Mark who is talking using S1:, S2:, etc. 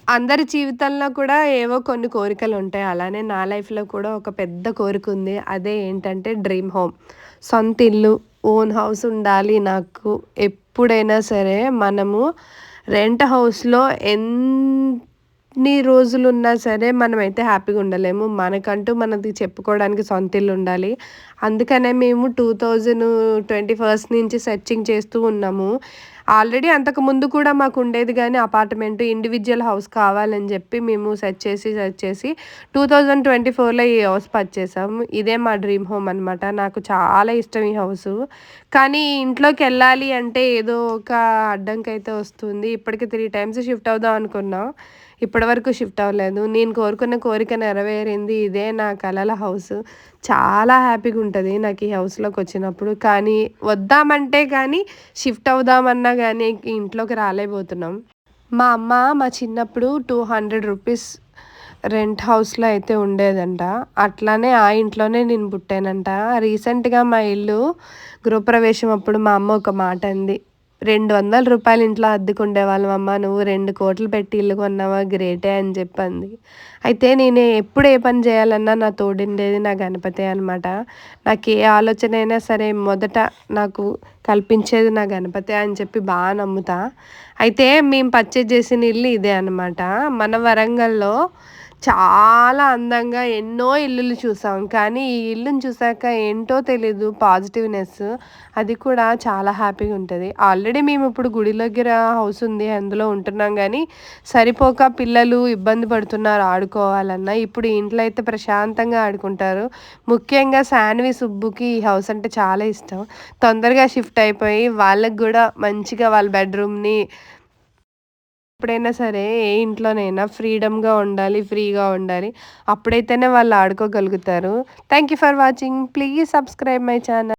S1: అందరి జీవితంలో కూడా ఏవో కొన్ని కోరికలుంటాయి. అలానే నా లైఫ్‌లో కూడా ఒక పెద్ద కోరికుంది. అదే ఏంటంటే డ్రీమ్ హోమ్. సొంత ఇల్లు, ఓన్ హౌస్ ఉండాలి నాకు. ఎప్పుడైనా సరే మనము రెంట్ హౌస్‌లో ఎన్ని రోజులున్నా సరే మనమైతే హ్యాపీగా ఉండలేము. మనకంటూ మనది చెప్పుకోవడానికి సొంత ఇల్లు ఉండాలి. అందుకనే మేము 2021 నుంచి సెర్చింగ్ చేస్తూ ఉన్నాము. ఆల్రెడీ అంతకుముందు కూడా మాకుండేది గానీ అపార్ట్‌మెంట్, ఇండివిడ్యువల్ హౌస్ కావాలని జెప్పి మేము సెర్చ్ చేసి 2024లో ఈ హౌస్ పర్చేసాం. ఇదే మా డ్రీమ్ హోమ్ అనమాట. నాకు చాలా ఇష్టం ఈ హౌసు. కానీ ఇంట్లోకెళ్ళాలి అంటే ఏదో ఒక అడ్డంకైతే వస్తుంది. ఇప్పటికి 3 టైమ్స్ షిఫ్ట్ అవుదాం అనుకున్నాం. ఇప్పటి వరకు షిఫ్ట్ అవ్వలేదు. నేను కోరుకున్న కోరిక నెరవేరింది. ఇదే నా కలల హౌసు. చాలా హ్యాపీగుంటది నాకు ఈ హౌస్‌లోకొచ్చినప్పుడు. కానీ వద్దామంటే కానీ షిఫ్ట్ అవుదామన్నా గానీ ఇంట్లోకి రాలేకపోతున్నాం. మా అమ్మ మా చిన్నప్పుడు రూ. 200 రెంట్ హౌస్‌లో అయితే ఉండేదంట. అట్లానే ఆ ఇంట్లోనే నేను పుట్టానంట. రీసెంట్‌గా మా ఇల్లు గృహప్రవేశం అప్పుడు మా అమ్మ ఒక మాట అంది. "రూ. 200 ఇంట్లో అద్దెకుండేవాళ్ళం అమ్మ. నువ్వు 2,00,00,000 పెట్టి ఇల్లు కొన్నావా గ్రేటే" అని జెప్పంది. అయితే నేను ఎప్పుడు ఏ పని జేయాలన్నా నా తోడుండేది నా గణపతే అనమాట. నాకే ఆలోచనైనా సరే మొదట నాకు కల్పించేది నా గణపతే అని చెప్పి నమ్ముతా. అయితే మేము పర్చేజ్ చేసిన ఇల్లు ఇదే అనమాట. మన వరంగల్‌లో చాలా అందంగా ఎన్నో ఇల్లులు చూసాం. కానీ ఈ ఇల్లుని చూసాక ఏంటో తెలీదు పాజిటివ్‌నెస్. అది కూడా చాలా హ్యాపీగా ఉంటది. ఆల్రెడీ మేము ఇప్పుడు గుడి దగ్గర హౌస్ ఉంది. అందులో ఉంటున్నాం గానీ, సరిపోక పిల్లలు ఇబ్బంది పడుతున్నారు ఆడుకోవాలన్నా. ఇప్పుడు ఈ ఇంట్లో అయితే ప్రశాంతంగా ఆడుకుంటారు. ముఖ్యంగా సాన్వి, సుబ్బుకి ఈ హౌస్ అంటే చాలా ఇష్టం. తొందరగా షిఫ్ట్ అయిపోయి వాళ్ళకి గూడా మంచిగా వాళ్ళ బెడ్‌రూమ్‌ని ఎప్పుడైనా సరే ఏ ఇంట్లోనైనా ఫ్రీడమ్‌గా ఉండాలి, ఫ్రీగా ఉండాలి. అప్పుడైతేనే వాళ్ళు ఆడుకోగలుగుతారు. Thank you for watching. Please subscribe my channel.